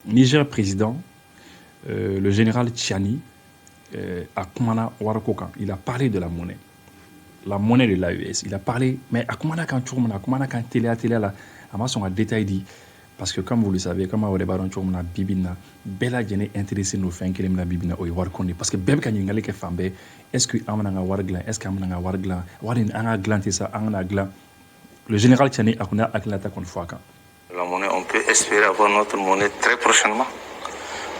Niger président, le général Tchiani, à Koumana Warakokan, il a parlé de la monnaie de l'AES. Il a parlé, mais à Koumana quand télé là, à ma son détail dit, parce que comme vous le savez, comme on a baron Choumana Bibina, Bella Jene intéressé nos fins qu'il aime Bibina ou Warkonde, parce que Beb kan yingale ke fambe, est-ce que amana warglan, est-ce qu'amana warglan, warin anga glan tesa anga glan. Le général Tchiani a connu Aklata contre fois quand. La monnaie, on peut espérer avoir notre monnaie très prochainement.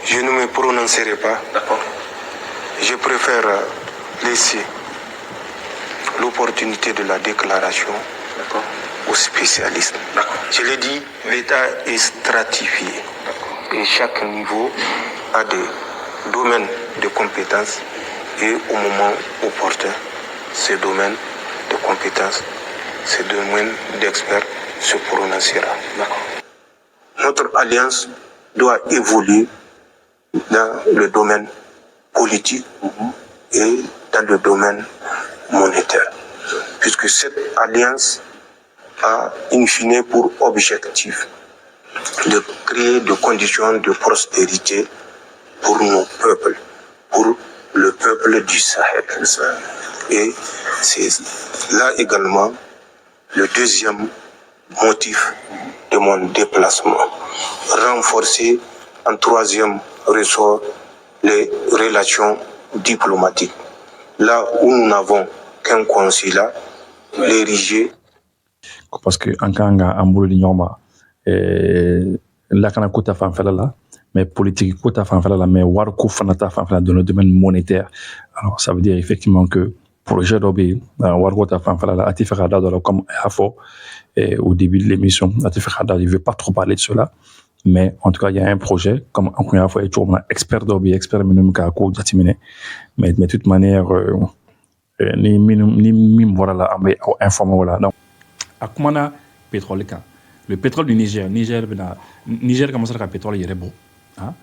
Je ne me prononcerai pas. D'accord. Je préfère laisser l'opportunité de la déclaration aux spécialistes. Je l'ai dit, l'État est stratifié. Et chaque niveau a des domaines de compétences. Et au moment opportun, ces domaines de compétences, ces domaines d'experts se prononcera. Notre alliance doit évoluer dans le domaine politique et dans le domaine monétaire. Puisque cette alliance a in fine pour objectif de créer des conditions de prospérité pour nos peuples, pour le peuple du Sahel. Et c'est là également le deuxième motif de mon déplacement. Renforcer en troisième ressort les relations diplomatiques. Là où nous n'avons qu'un consulat, l'ériger. Parce que en kanga ambolo di nyoma la kana kota fanfala la mais politique kota fanfala la mais war ko fanata fanfala dans le domaine monétaire. Alors ça veut dire effectivement que projet d'obé war kota fanfala la atifera da comme info au début de l'émission atifera da, il veut pas trop parler de cela, mais en tout cas il y a un projet comme encore une fois et tout expert d'obé expert minimum ka ko jatimine mais de toute manière ni minimum voilà la amé informé voilà. Donc à Koumana pétrole kan le pétrole du Niger commence à pétrole il est beau hein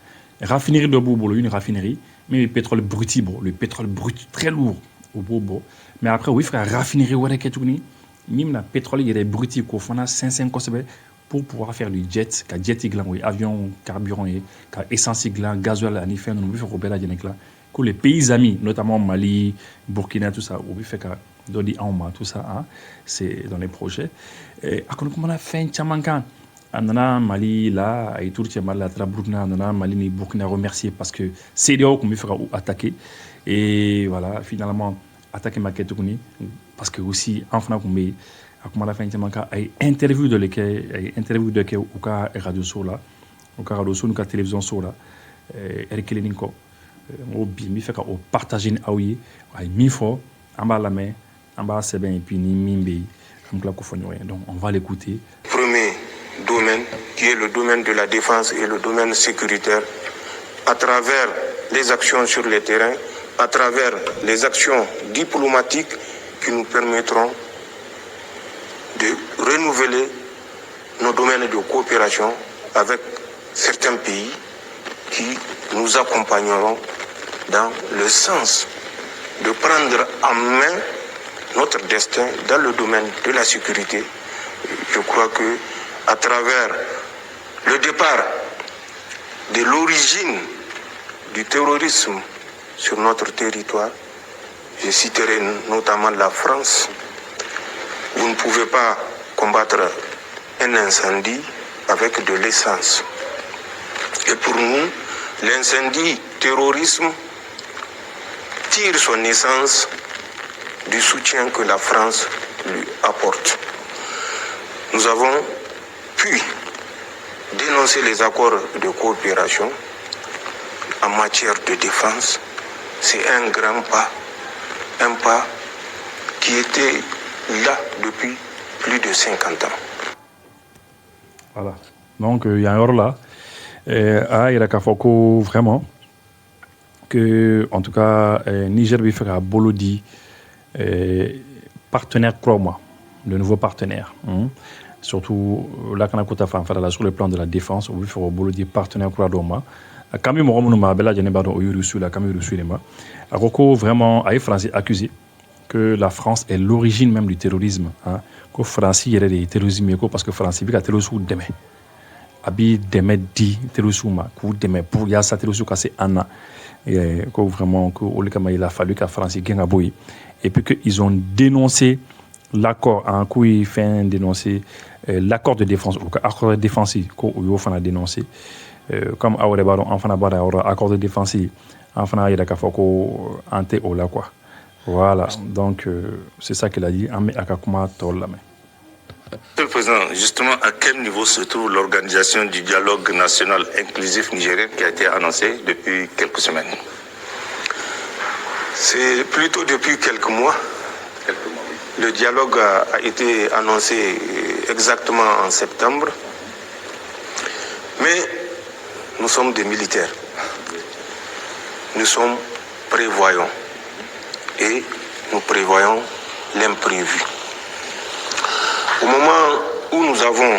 raffinerie de Bobo une raffinerie mais le pétrole brut le pétrole brut très lourd au Bobo mais après oui frère raffinerie ouais que tout ni même la pétrole il est brut ko fana 500 kosebe pour pouvoir faire du jet ka jet iglan oui avion carburant et ka essence iglan gasoil ani fin nous faire robela jenekla que les pays amis notamment Mali Burkina tout ça oui fait ka Dodi Aouma, tout ça, hein, c'est dans les projets. Et comment on a fait un chamankan Anana Mali là, et tout le Mali là, Burkina, Anana Mali ni Burkina remercier parce que c'est là où on me fera attaquer. Et voilà, finalement, attaquer ma quête parce que aussi, en France, on a fait un chamankan, et interview de l'équipe, interview de l'équipe, au cas radio sur là, au cas radio sur, au cas télévision sur là, Eric Leninko, au bien, mi fait qu'au partager une aouye, mi fort, en bas la main. Donc on va l'écouter. Premier domaine qui est le domaine de la défense et le domaine sécuritaire à travers les actions sur le terrain, à travers les actions diplomatiques qui nous permettront de renouveler nos domaines de coopération avec certains pays qui nous accompagneront dans le sens de prendre en main notre destin dans le domaine de la sécurité. Je crois que à travers le départ de l'origine du terrorisme sur notre territoire, je citerai notamment la France. Vous ne pouvez pas combattre un incendie avec de l'essence. Et pour nous, l'incendie terrorisme tire son essence du soutien que la France lui apporte. Nous avons pu dénoncer les accords de coopération en matière de défense. C'est un grand pas, un pas qui était là depuis plus de 50 ans. Voilà. Donc, il y a un ordre là. Il y a Kafoko, vraiment, que, en tout cas, Niger va faire à Bolodi. Partenaire, crois-moi, le nouveau partenaire. Surtout, là, quand on a sur le plan de la défense, on veut faire au boulot des partenaires, crois-moi. Quand même, on a bella janebado au Yurusu, la caméra reçue les mains. À Roko, vraiment, a français accusé que la France est l'origine même du terrorisme. Que France, il y a des terrorismes, parce que France, il y a des terroristes demain. abi dɛmɛ di terroriste ma k'u dɛmɛ pour yasa terroriste ka se an na ko vraiment que olu kama il a fallu ka France gɛn ka bɔ yen et puis que ils ont dénoncé l'accord ko ye fɛn dénoncé l'accord de défense ou accord de défense ko o y'o fana dénoncé comme aw yɛrɛ b'a dɔn an fana b'a da yɔrɔ accord de défense an fana yɛrɛ k'a fɔ ko an tɛ o la quoi voilà donc c'est ça qu'il a dit an bɛ a ka kuma tɔ lamɛn. Monsieur le Président, justement, à quel niveau se trouve l'organisation du dialogue national inclusif nigérien qui a été annoncé depuis quelques semaines? C'est plutôt depuis quelques mois. Le dialogue a été annoncé exactement en septembre. Mais nous sommes des militaires. Nous sommes prévoyants. Et nous prévoyons l'imprévu. Au moment où nous avons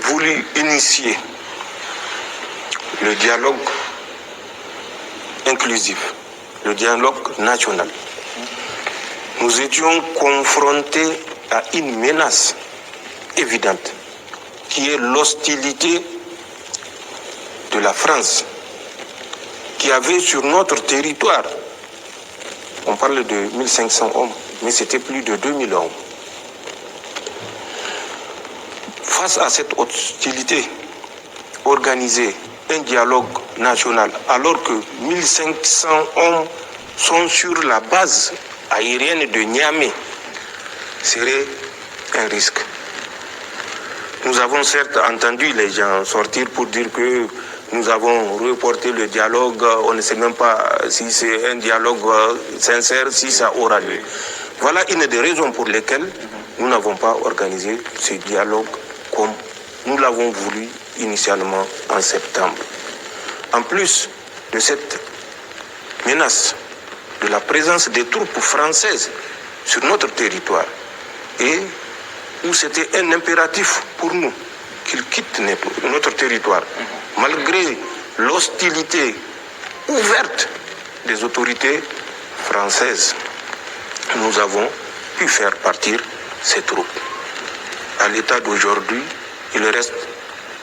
voulu initier le dialogue inclusif, le dialogue national, nous étions confrontés à une menace évidente, qui est l'hostilité de la France, qui avait sur notre territoire, on parle de 1500 hommes, mais c'était plus de 2000 hommes. Face à cette hostilité, organiser un dialogue national alors que 1500 hommes sont sur la base aérienne de Niamey serait un risque. Nous avons certes entendu les gens sortir pour dire que nous avons reporté le dialogue, on ne sait même pas si c'est un dialogue sincère, si ça aura lieu. Voilà une des raisons pour lesquelles nous n'avons pas organisé ce dialogue comme nous l'avons voulu initialement en septembre. En plus de cette menace de la présence des troupes françaises sur notre territoire, et où c'était un impératif pour nous qu'ils quittent notre territoire, malgré l'hostilité ouverte des autorités françaises, nous avons pu faire partir ces troupes. À l'état d'aujourd'hui, il reste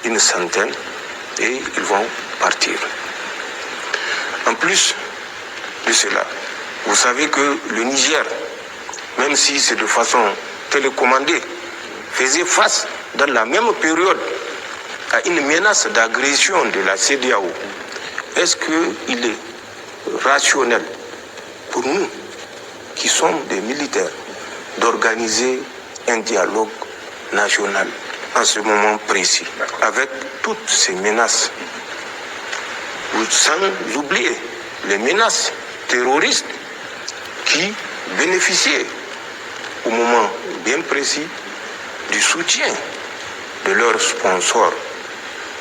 une centaine et ils vont partir. En plus de cela, vous savez que le Niger, même si c'est de façon télécommandée, faisait face dans la même période à une menace d'agression de la CEDEAO. Est-ce qu'il est rationnel pour nous, qui sommes des militaires, d'organiser un dialogue national en ce moment précis, avec toutes ces menaces, sans oublier les menaces terroristes qui bénéficiaient au moment bien précis du soutien de leurs sponsors.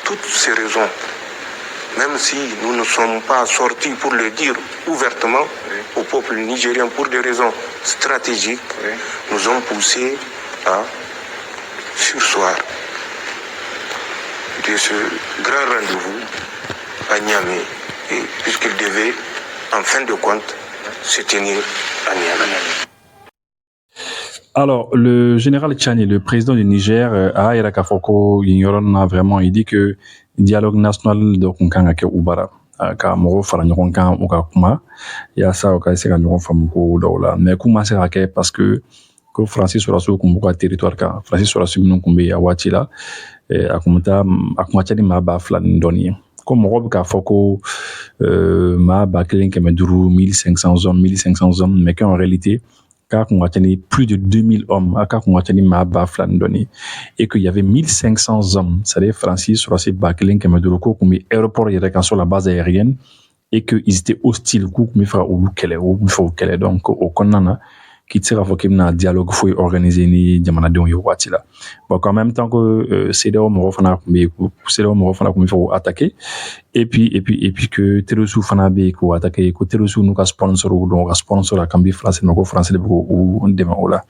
Toutes ces raisons, même si nous ne sommes pas sortis pour le dire ouvertement au peuple nigérien pour des raisons stratégiques, nous ont poussé à surseoir de ce grand rendez-vous à Niamey, puisqu'il devait, en fin de compte, se tenir à Niamey. Alors, le général Tchani, le président du Niger, a Irakafoko, vraiment, il dit que le dialogue national de Kunkangake Ubara, ka mɔgɔw fara ɲɔgɔn kan u ka kuma yaasa u ka se ka ɲɔgɔn faamu ko dɔw la mais kuma se ka kɛ parce que ko Faransi sɔrɔdasiw kun b'u ka territoire kan Faransi sɔrɔdasi minnu kun bɛ yen a waati la a kun ca ni maa ba fila ni dɔɔni ye ko mɔgɔw bɛ k'a fɔ ko maa ba 1500 1500 hommes mais qu'en réalité k'a kun ka ca ni plus de 2000 hommes k'a kun ka ca ni maa ba fila ni dɔɔni et qu'il y avait 1500 hommes c'est-à-dire Faransi sɔrɔdasi 1500 ko kun bɛ aéroport yɛrɛ kan sur la base aérienne et qu'ils étaient hostiles k'u kun bɛ fɛ ka olu kɛlɛ u kun bɛ fɛ k'u kɛlɛ donc o kɔnɔna na qui tire à faire qu'il y a un dialogue faut organiser ni jamanadenw ye waati la bon en même temps que CEDEAO mɔgɔ fana kun bɛ CEDEAO mɔgɔ fana kun bɛ fɛ k'u attaquer et puis que terroristes fana bɛ k'u attaquer ko terroristes n'u ka sponsor donc ka sponsor la kan bɛ France mais ko France de bɛ k'u dɛmɛ o la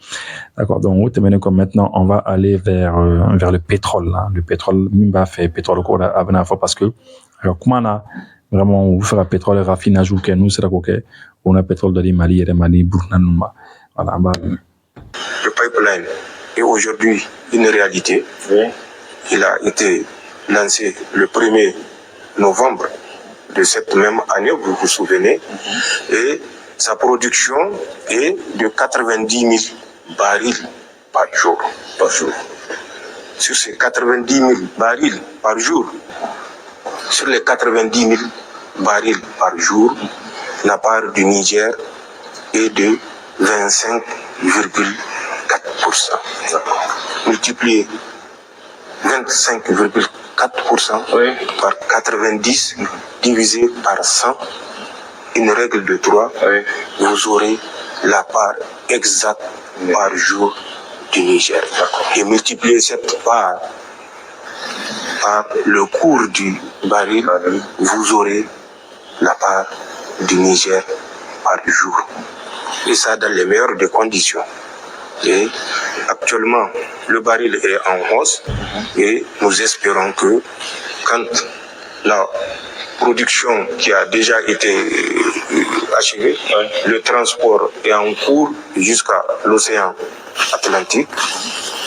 d'accord donc o tɛmɛnen kɔ maintenant on va aller vers le pétrole là le pétrole min b'a fɛ pétrole ko la a bɛna fɔ parce que a ka kuma na vraiment u bɛ fɛ ka pétrole raffinage kɛ n'u sera k'o kɛ on a pétrole dɔ di Mali yɛrɛ ma ni Burkina ninnu ma. Le pipeline est aujourd'hui une réalité. Oui. Il a été lancé le 1er novembre de cette même année, vous vous souvenez, et sa production est de 90 000 barils par jour. Sur ces 90 000 barils par jour, sur les 90 000 barils par jour, la part du Niger est de 25,4%. Multiplié 25,4% par 90 divisé par 100, une règle de 3, vous aurez la part exacte par jour du Niger. Et multiplier cette part par le cours du baril, vous aurez la part du Niger par jour. Et ça dans les meilleures des conditions. Et actuellement, le baril est en hausse et nous espérons que quand la production qui a déjà été achevée, le transport est en cours jusqu'à l'océan Atlantique,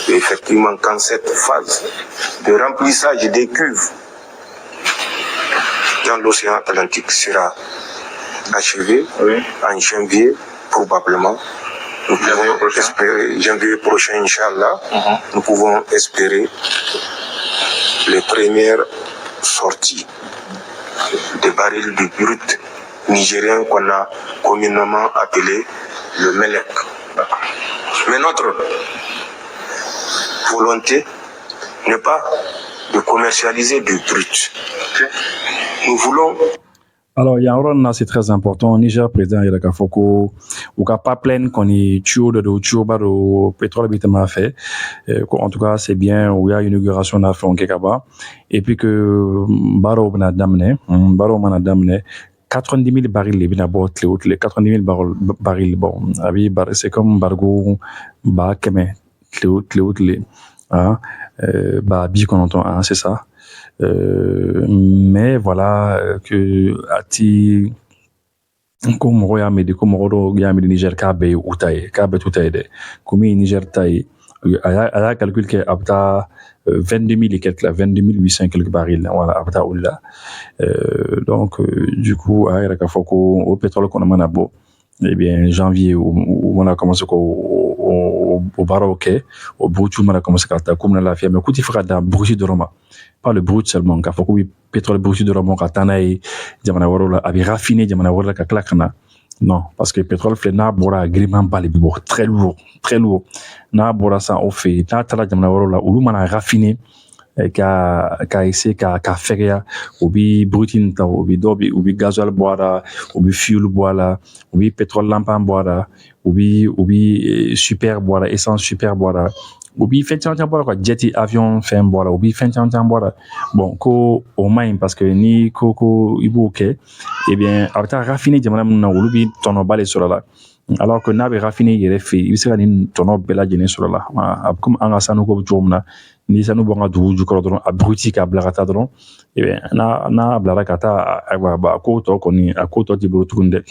et effectivement quand cette phase de remplissage des cuves dans l'océan Atlantique sera achevée en janvier probablement, nous pouvons espérer, janvier prochain, Inch'Allah, nous pouvons espérer les premières sorties des barils de brut nigérien qu'on a communément appelé le Melek. Mais notre volonté n'est pas de commercialiser du brut. Nous voulons... Alors, il y a un rôle là, c'est très important. Au Niger, président, il y a qu'à Foko, ou qu'à pas plein qu'on est tué de baro pétrole bitement fait. En tout cas, c'est bien, où il y a une inauguration à faire en Kekaba. Et puis que, baro m'a damné, 90 000 barils, les 90 000 barils, bon, c'est comme bargo, ba, keme, les, bi qu'on entend, c'est ça. Mais voilà que ati ko mɔgɔ y'a mɛn de ko mɔgɔ dɔw y'a mɛn Niger k'a bɛɛ ye u ta ye k'a bɛɛ t'u ta ye dɛ komi Niger ta ye a y'a calcul kɛ a bɛ taa 22 000 et quelques là 22 800 quelques barils voilà a bɛ taa olu la donc du coup a yɛrɛ k'a fɔ ko o pétrole kɔnɔ mana bɔ eh bien janvier u mana commencer ko o baaraw kɛ o burutu mana commencer ka taa ko mina lafiya mais kuti fɛ ka dan burusi dɔrɔn ma pas le brut seulement k'a fɔ ko pétrole burusi dɔrɔn ma ka taa n'a ye jamana wɛrɛw la a bɛ raffiner jamana wɛrɛ la ka tila ka na non parce que pétrole filɛ n'a bɔra agrément ba de bi bɔ très lourd n'a bɔra san o fɛ yen n'a taara jamana wɛrɛw la olu mana raffiner ka essayer ka fɛgɛya u bi bruti nin ta u bi gasoil bɔ a la u bi fuel bɔ a la u bi pétrole lampan bɔ a la u bi super bɔ a la essence super bɔ a la u bi fɛn caman bɔ a la quoi jet avion fɛn bɔ a la u bi fɛn caman bɔ a la bon ko o man ɲi parce que ni ko i b'o kɛ eh bien a bɛ taa raffiner jamana minnu na olu bi tɔnɔba de sɔrɔ a la alors que n'a bɛ raffiner yɛrɛ fɛ yen i bɛ se ka nin tɔnɔ bɛɛ lajɛlen sɔrɔ a la comme an ka sanuko bɛ cogo min na ni sanu bɔ an ka dugu jukɔrɔ dɔrɔn a bruti k'a bila ka taa dɔrɔn eh bien n'a bilara ka taa a ko tɔ kɔni a ko tɔ t'i bolo tuguni dɛ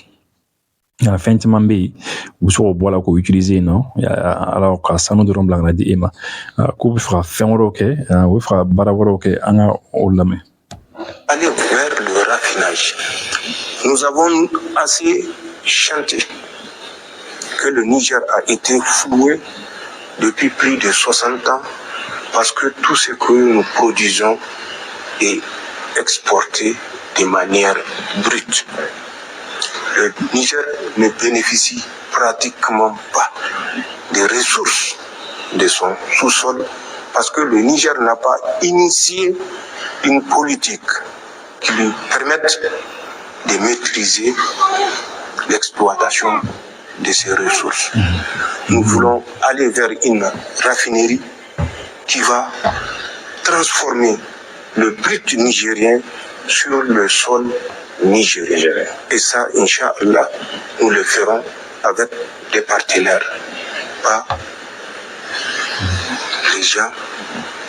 fɛn caman bɛ yen u bɛ se k'o bɔ a la k'o utiliser yen nɔ alors ka sanu dɔrɔn bila ka na di e ma k'u bɛ fɛ ka fɛn wɛrɛw kɛ u bɛ fɛ ka baara wɛrɛw kɛ an ka o lamɛn. Aller vers le raffinage. Nous avons assez chanté que le Niger a été floué depuis plus de 60 ans parce que tout ce que nous produisons est exporté de manière brute. Le Niger ne bénéficie pratiquement pas des ressources de son sous-sol parce que le Niger n'a pas initié une politique qui lui permette de maîtriser l'exploitation de ces ressources. Nous voulons aller vers une raffinerie qui va transformer le brut nigérien sur le sol nigérien. Et ça, Inch'Allah, nous le ferons avec des partenaires, pas les gens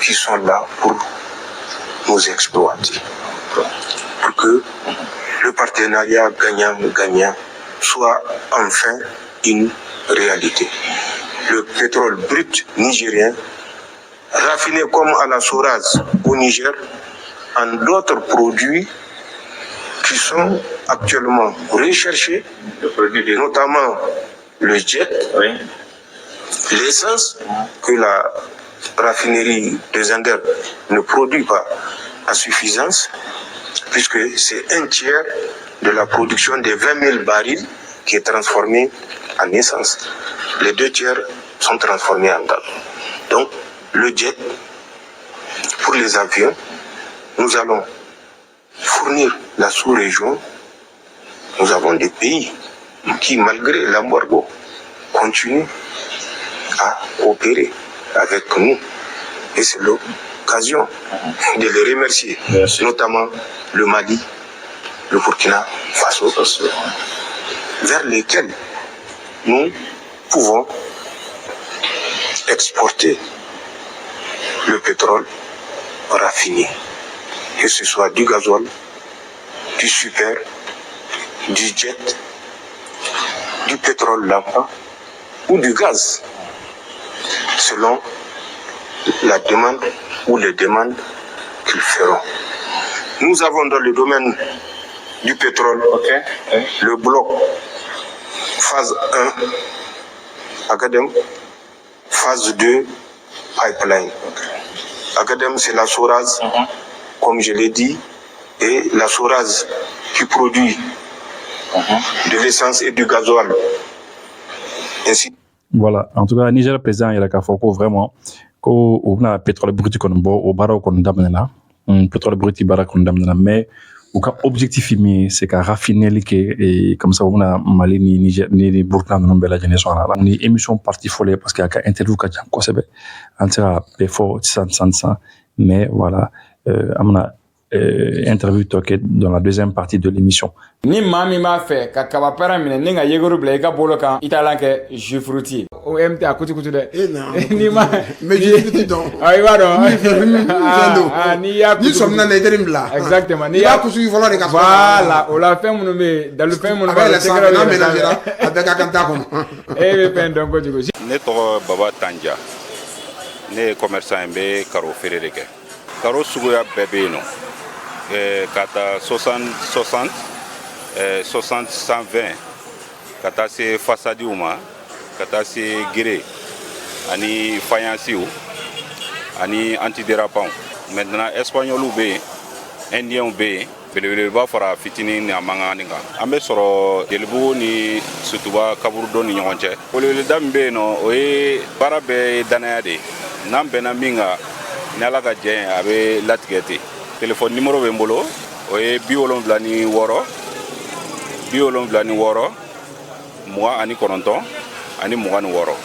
qui sont là pour nous exploiter. Pour que le partenariat gagnant-gagnant soit enfin une réalité. Le pétrole brut nigérien, raffiné comme à la Soraz au Niger, en d'autres produits qui sont actuellement recherchés, notamment le jet, l'essence que la raffinerie de Zender ne produit pas à suffisance, puisque c'est un tiers de la production des 20 000 barils qui est transformé en essence. Les 2 tiers sont transformés en gaz. Donc, le jet, pour les avions, nous allons fournir la sous-région. Nous avons des pays qui, malgré l'embargo, continuent à coopérer avec nous. Et c'est l'occasion de les remercier, notamment le Mali, le Burkina Faso, vers lesquels nous pouvons exporter le pétrole raffiné, que ce soit du gazole, du super, du jet, du pétrole lambda ou du gaz, selon la demande ou les demandes qu'ils feront. Nous avons dans le domaine du pétrole le bloc phase 1, Agadem, phase 2, pipeline. Agadem, c'est la Soraz, comme je l'ai dit, et la Soraz qui produit de l'essence et du gasoil. Ainsi. Voilà, en tout cas, Niger président, il y a qu'à faire vraiment qu'on a pétrole brut qu'on boit au barreau qu'on damena, pétrole brut barreau qu'on damena, mais au cas objectif c'est qu'à raffiner et comme ça on a Mali ni Niger ni Burkina non bella génération là on est émission partie folle parce qu'il y a interview ka jan kosebe en sera before 100 mais voilà amna interview toqué dans la deuxième partie de l'émission. Ni mami m'a fait ka kaba para mine ni nga yegoro bla ka bolo kan italan ke jus fruitier o MT a kuti de ni ma mais jus fruitier donc ay wa do ni ya ni somna na iterim bla exactement ni ya kusu vola de ka voilà o la fait mon me dans le fait mon ba c'est que na mélanger avec ka kanta ko e be pen donc jigo ne to Baba Tanja ne commerçant be karo ferere ke karo sugoya bebe no kata 60 120 kata se façade uma kata se gré ani faïence ani antidérapant maintenant espagnol be indien be belebele ba fara fitini ni amanga ninga ambe soro delbu ni sutuba kaburu do ni nyonche olele dambe no oye barabe danayade nambe na minga nala ga je abe latigete téléphone numéro be mbolo oye biolon ni woro moi ani kononton ani mugani woro